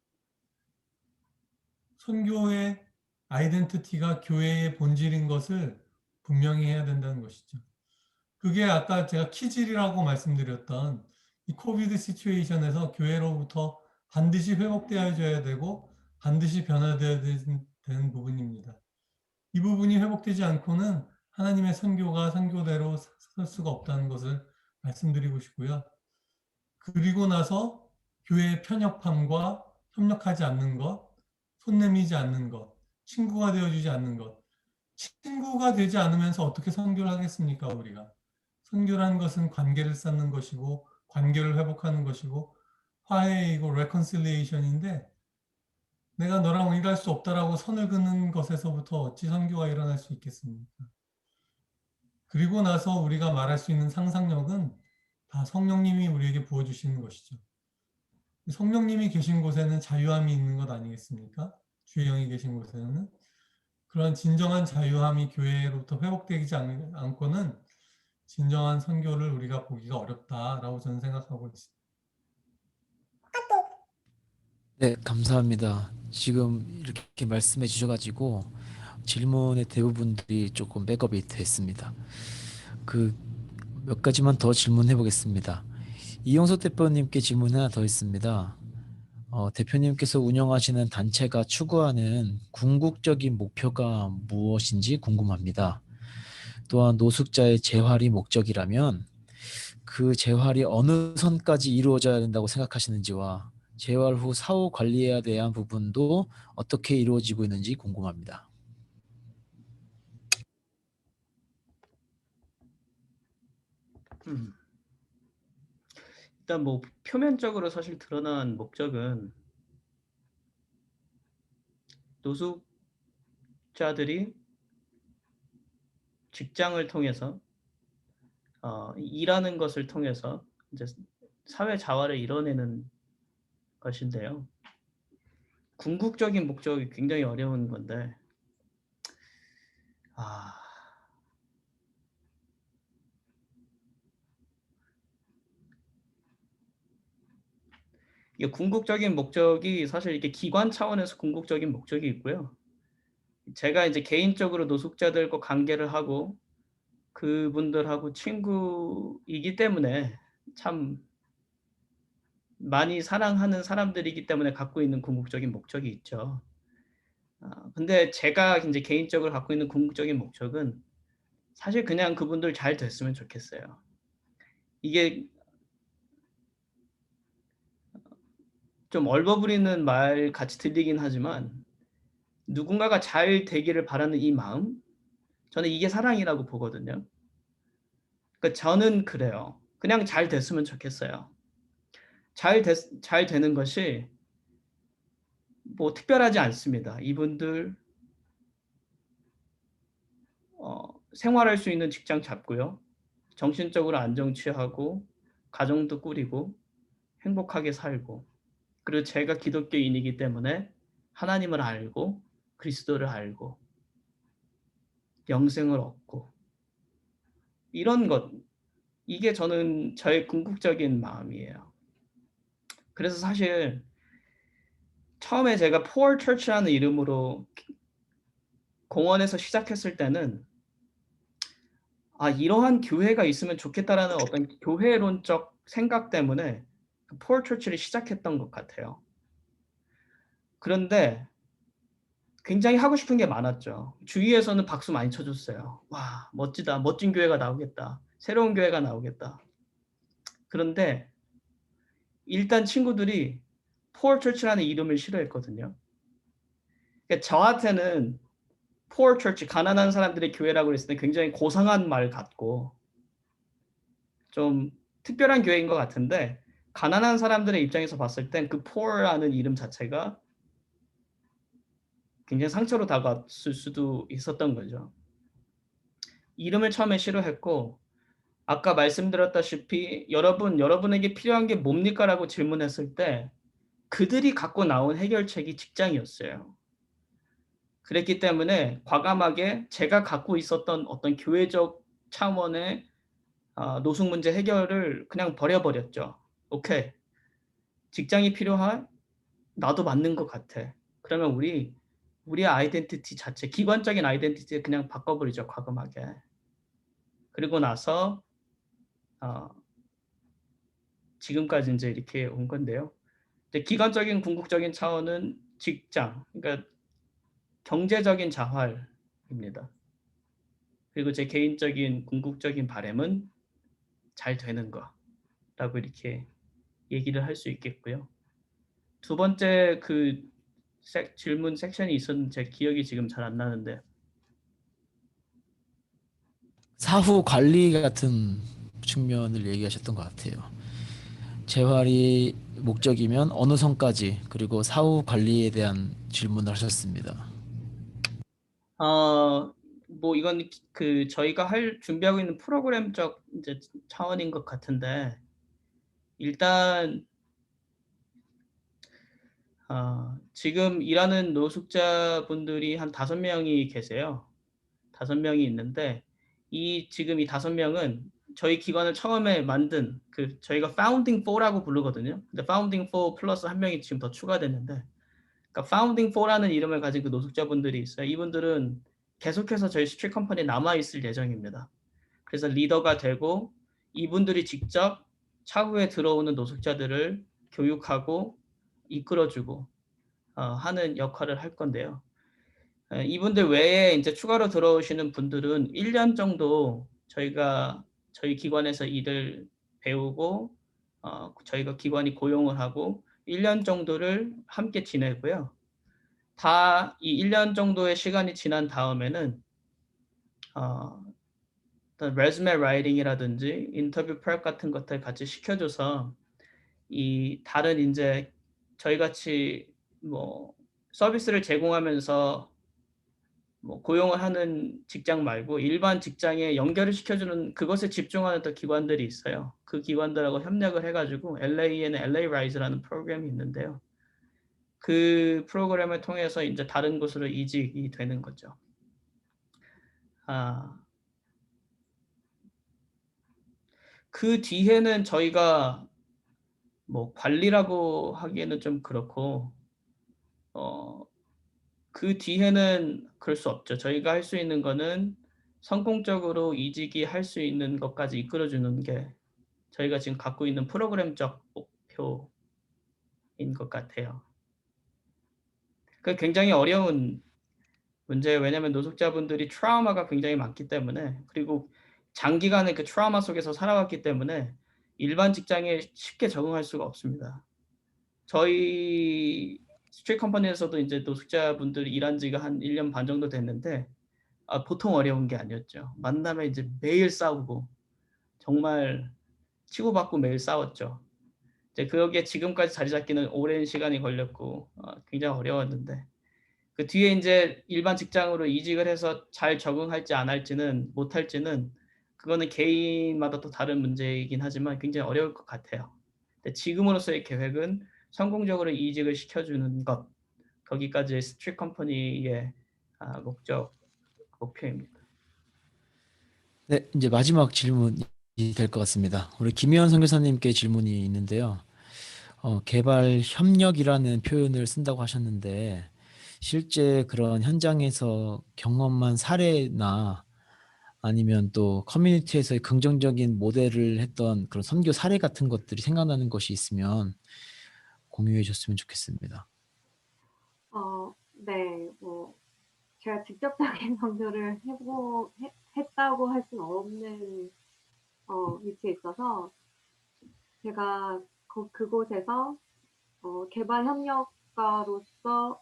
선교의 아이덴티티가 교회의 본질인 것을 분명히 해야 된다는 것이죠. 그게 아까 제가 키질이라고 말씀드렸던 이 코비드 시츄에이션에서 교회로부터 반드시 회복되어야 되고 반드시 변화되어야 되는 부분입니다. 이 부분이 회복되지 않고는 하나님의 선교가 선교대로 설 수가 없다는 것을 말씀드리고 싶고요. 그리고 나서 교회의 편협함과 협력하지 않는 것, 손 내미지 않는 것, 친구가 되어주지 않는 것. 친구가 되지 않으면서 어떻게 선교를 하겠습니까, 우리가? 선교라는 것은 관계를 쌓는 것이고 관계를 회복하는 것이고 화해이고 레컨실리에이션인데 내가 너랑 일할 수 없다라고 선을 긋는 것에서부터 어찌 선교가 일어날 수 있겠습니까? 그리고 나서 우리가 말할 수 있는 상상력은 다 성령님이 우리에게 부어주시는 것이죠. 성령님이 계신 곳에는 자유함이 있는 것 아니겠습니까? 주의 영이 계신 곳에는. 그런 진정한 자유함이 교회로부터 회복되지 않고는 진정한 선교를 우리가 보기가 어렵다라고 저는 생각하고 있습니다. 네, 감사합니다. 지금 이렇게 말씀해 주셔가지고 질문의 대부분들이 조금 백업이 됐습니다. 그 몇 가지만 더 질문해 보겠습니다. 이용석 대표님께 질문 하나 더 있습니다. 대표님께서 운영하시는 단체가 추구하는 궁극적인 목표가 무엇인지 궁금합니다. 또한 노숙자의 재활이 목적이라면 그 재활이 어느 선까지 이루어져야 된다고 생각하시는지와 재활 후 사후 관리에 대한 부분도 어떻게 이루어지고 있는지 궁금합니다. 일단 뭐 표면적으로 사실 드러난 목적은 노숙자들이 직장을 통해서 일하는 것을 통해서 이제 사회 자활을 이뤄내는 것인데요. 궁극적인 목적이 굉장히 어려운 건데, 이게 궁극적인 목적이 사실 이렇게 기관 차원에서 궁극적인 목적이 있고요. 제가 이제 개인적으로 노숙자들과 관계를 하고 그분들하고 친구이기 때문에 참 많이 사랑하는 사람들이기 때문에 갖고 있는 궁극적인 목적이 있죠. 근데 제가 이제 개인적으로 갖고 있는 궁극적인 목적은 사실 그냥 그분들 잘 됐으면 좋겠어요. 이게 좀 얼버무리는 말 같이 들리긴 하지만 누군가가 잘 되기를 바라는 이 마음, 저는 이게 사랑이라고 보거든요. 그러니까 저는 그래요. 그냥 잘 됐으면 좋겠어요. 잘 되는 것이 뭐 특별하지 않습니다. 이분들 생활할 수 있는 직장 잡고요. 정신적으로 안정 취하고 가정도 꾸리고 행복하게 살고, 그리고 제가 기독교인이기 때문에 하나님을 알고 그리스도를 알고 영생을 얻고, 이런 것, 이게 저는 저의 궁극적인 마음이에요. 그래서 사실 처음에 제가 Poor Church라는 이름으로 공원에서 시작했을 때는 이러한 교회가 있으면 좋겠다라는 어떤 교회론적 생각 때문에 Poor Church를 시작했던 것 같아요. 그런데 굉장히 하고 싶은 게 많았죠. 주위에서는 박수 많이 쳐줬어요. 와, 멋지다. 멋진 교회가 나오겠다. 새로운 교회가 나오겠다. 그런데 일단 친구들이 Poor Church라는 이름을 싫어했거든요. 그러니까 저한테는 Poor Church, 가난한 사람들의 교회라고 했을 때 굉장히 고상한 말 같고 좀 특별한 교회인 것 같은데, 가난한 사람들의 입장에서 봤을 땐 그 Poor라는 이름 자체가 굉장히 상처로 다가왔을 수도 있었던 거죠. 이름을 처음에 싫어했고, 아까 말씀드렸다시피 여러분에게 필요한 게 뭡니까? 라고 질문했을 때 그들이 갖고 나온 해결책이 직장이었어요. 그랬기 때문에 과감하게 제가 갖고 있었던 어떤 교회적 차원의 노숙 문제 해결을 그냥 버려버렸죠. 오케이. 직장이 필요한 나도 맞는 것 같아. 그러면 우리의 아이덴티티 자체, 기관적인 아이덴티티를 그냥 바꿔버리죠. 과감하게. 그리고 나서 지금까지 이제 이렇게 온 건데요. 이제 기관적인 궁극적인 차원은 직장, 그러니까 경제적인 자활입니다. 그리고 제 개인적인 궁극적인 바람은 잘 되는 거라고 이렇게 얘기를 할 수 있겠고요. 두 번째 그 질문 섹션이 있었는데 제 기억이 지금 잘 안 나는데 사후 관리 같은 측면을 얘기하셨던 것 같아요. 재활이 목적이면 어느 선까지, 그리고 사후 관리에 대한 질문을 하셨습니다. 뭐 이건 그 저희가 준비하고 있는 프로그램적 이제 차원인 것 같은데 일단 지금 일하는 노숙자분들이 한 5명이 계세요. 5명이 있는데 지금 이 5명은 저희 기관을 처음에 만든 저희가 Founding 4라고 부르거든요. 근데 Founding 4 플러스 한 명이 지금 더 추가됐는데 그러니까 Founding 4라는 이름을 가진 그 노숙자분들이 있어요. 이분들은 계속해서 저희 스트릿 컴퍼니에 남아있을 예정입니다. 그래서 리더가 되고 이분들이 직접 차후에 들어오는 노숙자들을 교육하고 이끌어주고 하는 역할을 할 건데요. 이분들 외에 이제 추가로 들어오시는 분들은 1년 정도 저희 기관에서 일을 배우고 저희가 기관이 고용을 하고 1년 정도를 함께 지내고요. 다 이 1년 정도의 시간이 지난 다음에는 레즈메 라이팅이라든지 인터뷰 프랩 같은 것들 같이 시켜줘서 이 다른 이제 저희 같이 뭐 서비스를 제공하면서 뭐 고용을 하는 직장 말고 일반 직장에 연결을 시켜주는 그것에 집중하는 또 기관들이 있어요. 그 기관들하고 협력을 해가지고 LA에는 LA Rise라는 프로그램이 있는데요. 그 프로그램을 통해서 이제 다른 곳으로 이직이 되는 거죠. 그 뒤에는 저희가 뭐 관리라고 하기에는 좀 그렇고 그 뒤에는 그럴 수 없죠. 저희가 할 수 있는 거는 성공적으로 이직이 할 수 있는 것까지 이끌어주는 게 저희가 지금 갖고 있는 프로그램적 목표인 것 같아요. 그 굉장히 어려운 문제예요. 왜냐하면 노숙자분들이 트라우마가 굉장히 많기 때문에 그리고 장기간의 그 트라우마 속에서 살아왔기 때문에 일반 직장에 쉽게 적응할 수가 없습니다. 저희 스트릿 컴퍼니에서도 이제 노숙자분들이 일한 지가 한 1년 반 정도 됐는데 보통 어려운 게 아니었죠. 만나면 이제 매일 싸우고 정말 치고받고 매일 싸웠죠. 이제 그게 지금까지 자리 잡기는 오랜 시간이 걸렸고 굉장히 어려웠는데 그 뒤에 이제 일반 직장으로 이직을 해서 잘 적응할지 안 할지는 못할지는 그거는 개인마다 또 다른 문제이긴 하지만 굉장히 어려울 것 같아요. 근데 지금으로서의 계획은 성공적으로 이직을 시켜주는 것 거기까지 스트릿 컴퍼니의 목표입니다. 네, 이제 마지막 질문이 될 것 같습니다. 우리 김희원 선교사님께 질문이 있는데요. 개발 협력이라는 표현을 쓴다고 하셨는데 실제 그런 현장에서 경험한 사례나 아니면 또 커뮤니티에서의 긍정적인 모델을 했던 그런 선교 사례 같은 것들이 생각나는 것이 있으면 공유해 줬으면 좋겠습니다. 네, 뭐 제가 직접적인 선교를 했다고 할 수는 없는 위치에 있어서 제가 그곳에서 개발 협력가로서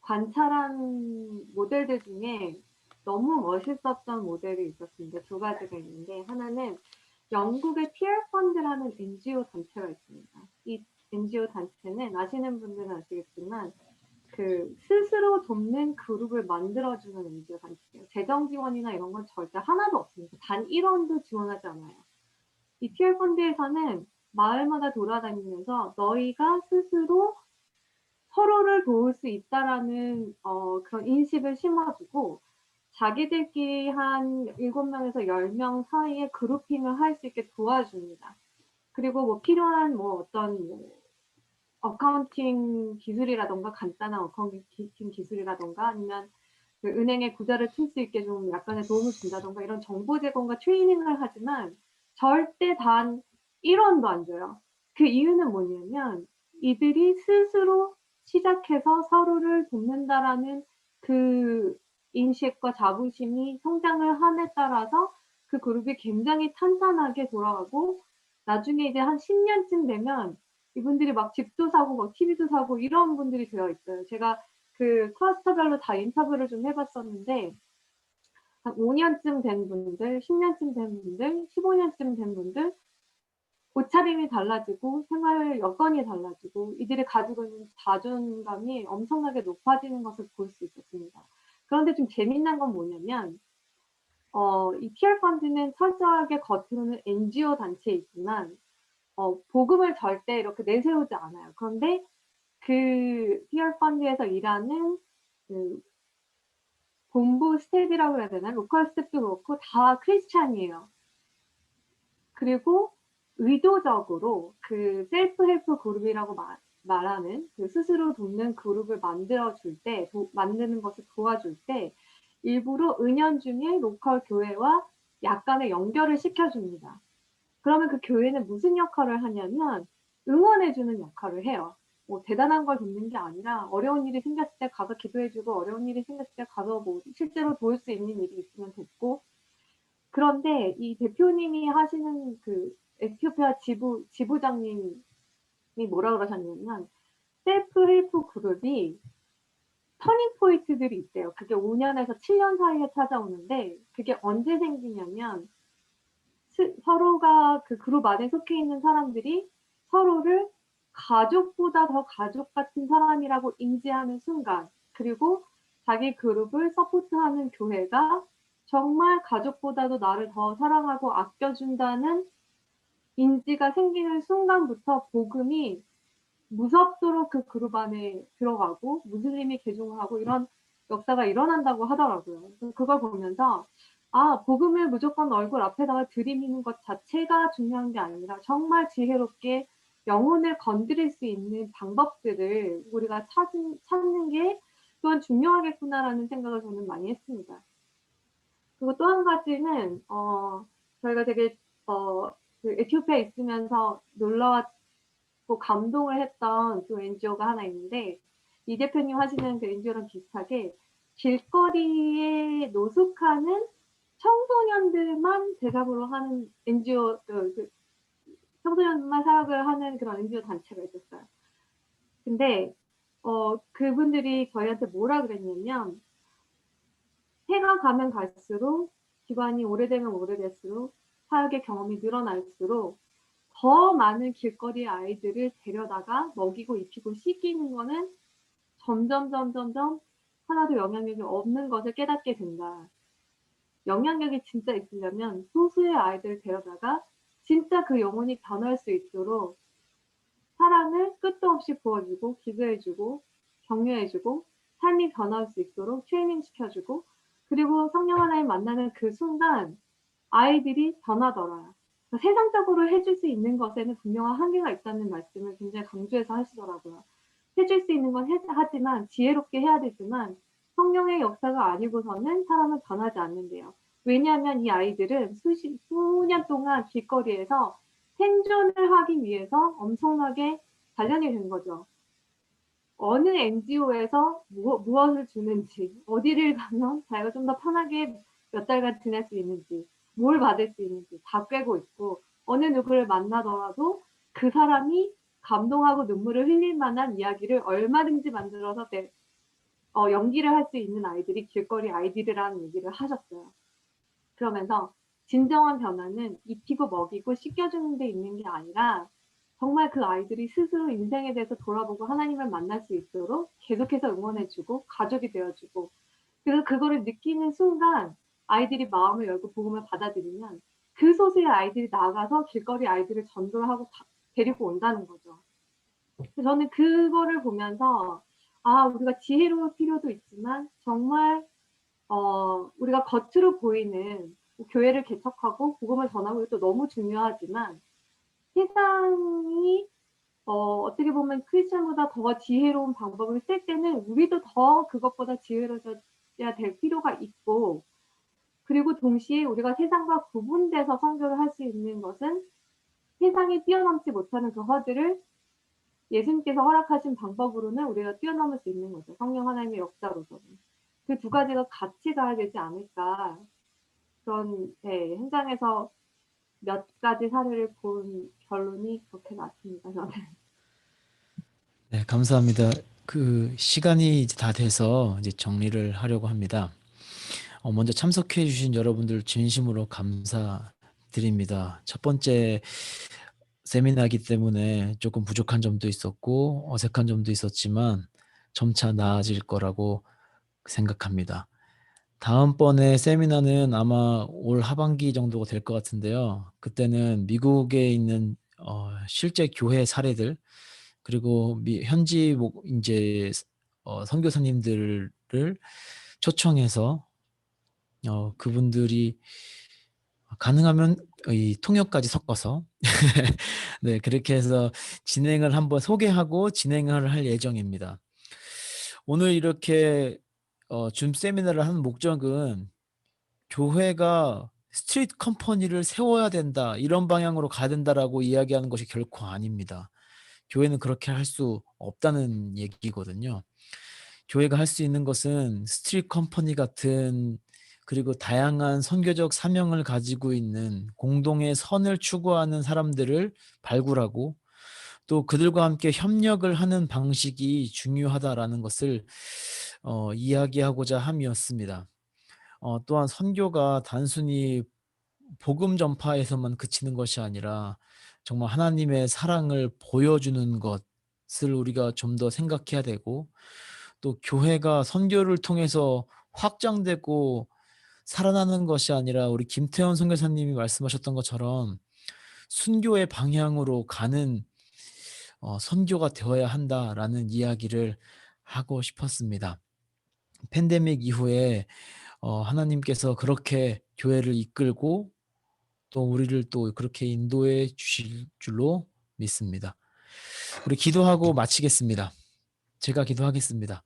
관찰한 모델들 중에 너무 멋있었던 모델이 있었습니다. 2가지가 있는데 하나는 영국의 피어 펀드라는 NGO 단체가 있습니다. 이 NGO 단체는 아시는 분들은 아시겠지만 그 스스로 돕는 그룹을 만들어주는 NGO 단체예요. 재정 지원이나 이런 건 절대 하나도 없습니다. 단 1원도 지원하지 않아요. 이 피어 펀드에서는 마을마다 돌아다니면서 너희가 스스로 서로를 도울 수 있다라는 그런 인식을 심어주고 자기들끼리 한 7명에서 10명 사이에 그룹핑을 할 수 있게 도와줍니다. 그리고 뭐 필요한 뭐 어떤 뭐 어카운팅 기술이라던가 간단한 어카운팅 기술이라던가 아니면 그 은행의 구자를 틀 수 있게 좀 약간의 도움을 준다던가 이런 정보 제공과 트레이닝을 하지만 절대 단 1원도 안 줘요. 그 이유는 뭐냐면 이들이 스스로 시작해서 서로를 돕는다라는 그 인식과 자부심이 성장을 함에 따라서 그 그룹이 굉장히 탄탄하게 돌아가고 나중에 이제 한 10년쯤 되면 이분들이 막 집도 사고 막 TV도 사고 이런 분들이 되어 있어요. 제가 그 클러스터별로 다 인터뷰를 좀 해봤었는데 한 5년쯤 된 분들, 10년쯤 된 분들, 15년쯤 된 분들 옷차림이 달라지고 생활 여건이 달라지고 이들이 가지고 있는 자존감이 엄청나게 높아지는 것을 볼 수 있었습니다. 그런데 좀 재미난 건 뭐냐면 이 피어 펀드는 철저하게 겉으로는 NGO 단체이지만 복음을 절대 이렇게 내세우지 않아요. 그런데 그 피어 펀드에서 일하는 그 본부 스텝이라고 해야 되나? 로컬 스텝도 그렇고 다 크리스찬이에요. 그리고 의도적으로 그 셀프 헬프 그룹이라고 말하는 그 스스로 돕는 그룹을 만들어줄 때, 만드는 것을 도와줄 때 일부러 은연중에 로컬 교회와 약간의 연결을 시켜줍니다. 그러면 그 교회는 무슨 역할을 하냐면 응원해주는 역할을 해요. 뭐 대단한 걸 돕는 게 아니라 어려운 일이 생겼을 때 가서 기도해주고 어려운 일이 생겼을 때 가서 뭐 실제로 도울 수 있는 일이 있으면 돕고 그런데 이 대표님이 하시는 그 에티오피아 지부장님이 뭐라 그러셨냐면 셀프 헬프 그룹이 터닝 포인트들이 있대요. 그게 5년에서 7년 사이에 찾아오는데 그게 언제 생기냐면 서로가 그 그룹 안에 속해 있는 사람들이 서로를 가족보다 더 가족 같은 사람이라고 인지하는 순간 그리고 자기 그룹을 서포트하는 교회가 정말 가족보다도 나를 더 사랑하고 아껴준다는 인지가 생기는 순간부터 복음이 무섭도록 그 그룹 안에 들어가고 무슬림이 개종을 하고 이런 역사가 일어난다고 하더라고요. 그걸 보면서 아, 복음을 무조건 얼굴 앞에다가 들이미는 것 자체가 중요한 게 아니라 정말 지혜롭게 영혼을 건드릴 수 있는 방법들을 우리가 찾는 게 또한 중요하겠구나라는 생각을 저는 많이 했습니다. 그리고 또 한 가지는 저희가 되게 그 에티오피아에 있으면서 놀러왔고 감동을 했던 그 NGO가 하나 있는데 이 대표님 하시는 그 NGO랑 비슷하게 길거리에 노숙하는 청소년들만 대상으로 하는 NGO, 청소년만 사역을 하는 그런 NGO 단체가 있었어요. 근데 그분들이 저희한테 뭐라 그랬냐면 해가 가면 갈수록 기관이 오래되면 오래될수록 사역의 경험이 늘어날수록 더 많은 길거리 아이들을 데려다가 먹이고 입히고 씻기는 거는 점점 하나도 영향력이 없는 것을 깨닫게 된다. 영향력이 진짜 있으려면 소수의 아이들을 데려다가 진짜 그 영혼이 변할 수 있도록 사랑을 끝도 없이 부어주고 기도해주고 격려해주고 삶이 변할 수 있도록 트레이닝 시켜주고 그리고 성령 하나님 만나는 그 순간 아이들이 변하더라. 세상적으로 해줄 수 있는 것에는 분명한 한계가 있다는 말씀을 굉장히 강조해서 하시더라고요. 해줄 수 있는 건 하지만 지혜롭게 해야 되지만 성령의 역사가 아니고서는 사람은 변하지 않는데요. 왜냐하면 이 아이들은 수년 동안 길거리에서 생존을 하기 위해서 엄청나게 단련이 된 거죠. 어느 NGO에서 무엇을 주는지, 어디를 가면 자기가 좀 더 편하게 몇 달간 지낼 수 있는지, 뭘 받을 수 있는지 다 꿰고 있고 어느 누구를 만나더라도 그 사람이 감동하고 눈물을 흘릴 만한 이야기를 얼마든지 만들어서 연기를 할 수 있는 아이들이 길거리 아이들이라는 얘기를 하셨어요. 그러면서 진정한 변화는 입히고 먹이고 씻겨주는 데 있는 게 아니라 정말 그 아이들이 스스로 인생에 대해서 돌아보고 하나님을 만날 수 있도록 계속해서 응원해주고 가족이 되어주고 그래서 그거를 느끼는 순간 아이들이 마음을 열고 복음을 받아들이면 그 소수의 아이들이 나가서 길거리 아이들을 전도를 하고 데리고 온다는 거죠. 저는 그거를 보면서 우리가 지혜로울 필요도 있지만 정말 우리가 겉으로 보이는 교회를 개척하고 복음을 전하고 이것도 너무 중요하지만 세상이 어떻게 보면 크리스천보다 더 지혜로운 방법을 쓸 때는 우리도 더 그것보다 지혜로워져야 될 필요가 있고, 그리고 동시에 우리가 세상과 구분돼서 선교를 할 수 있는 것은 세상이 뛰어넘지 못하는 그 허들을 예수님께서 허락하신 방법으로는 우리가 뛰어넘을 수 있는 거죠. 성령 하나님의 역사로서는. 그 두 가지가 같이 가야 되지 않을까. 그런 현장에서 몇 가지 사례를 본 결론이 그렇게 났습니다. 저는. 네, 감사합니다. 그 시간이 이제 다 돼서 이제 정리를 하려고 합니다. 먼저 참석해 주신 여러분들 진심으로 감사드립니다. 첫 번째 세미나이기 때문에 조금 부족한 점도 있었고 어색한 점도 있었지만 점차 나아질 거라고 생각합니다. 다음번에 세미나는 아마 올 하반기 정도가 될 것 같은데요. 그때는 미국에 있는 실제 교회 사례들, 그리고 현지 이제 선교사님들을 초청해서 그분들이 가능하면 이 통역까지 섞어서 네, 그렇게 해서 진행을 한번 소개하고 진행을 할 예정입니다. 오늘 이렇게 줌 세미나를 하는 목적은 교회가 스트리트 컴퍼니를 세워야 된다, 이런 방향으로 가야 된다라고 이야기하는 것이 결코 아닙니다. 교회는 그렇게 할 수 없다는 얘기거든요. 교회가 할 수 있는 것은 스트리트 컴퍼니 같은, 그리고 다양한 선교적 사명을 가지고 있는 공동의 선을 추구하는 사람들을 발굴하고 또 그들과 함께 협력을 하는 방식이 중요하다라는 것을 이야기하고자 함이었습니다. 또한 선교가 단순히 복음 전파에서만 그치는 것이 아니라 정말 하나님의 사랑을 보여주는 것을 우리가 좀 더 생각해야 되고, 또 교회가 선교를 통해서 확장되고 살아나는 것이 아니라 우리 김태원 선교사님이 말씀하셨던 것처럼 순교의 방향으로 가는 선교가 되어야 한다라는 이야기를 하고 싶었습니다. 팬데믹 이후에 하나님께서 그렇게 교회를 이끌고 또 우리를 또 그렇게 인도해 주실 줄로 믿습니다. 우리 기도하고 마치겠습니다. 제가 기도하겠습니다.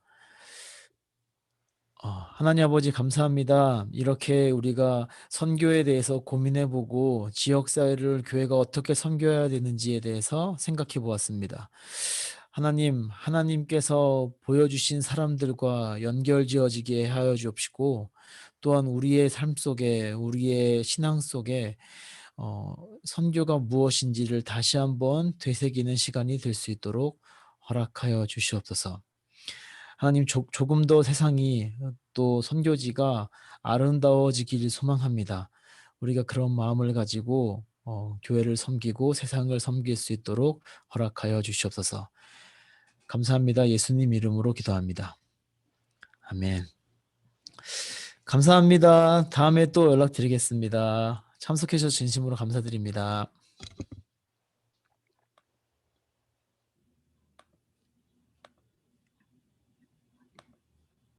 하나님 아버지 감사합니다. 이렇게 우리가 선교에 대해서 고민해보고 지역사회를 교회가 어떻게 선교해야 되는지에 대해서 생각해 보았습니다. 하나님께서 보여주신 사람들과 연결지어지게 하여 주옵시고, 또한 우리의 삶 속에, 우리의 신앙 속에 선교가 무엇인지를 다시 한번 되새기는 시간이 될 수 있도록 허락하여 주시옵소서. 하나님, 조금 더 세상이 또 선교지가 아름다워지기를 소망합니다. 우리가 그런 마음을 가지고 교회를 섬기고 세상을 섬길 수 있도록 허락하여 주시옵소서. 감사합니다. 예수님 이름으로 기도합니다. 아멘. 감사합니다. 다음에 또 연락드리겠습니다. 참석해 주셔서 진심으로 감사드립니다.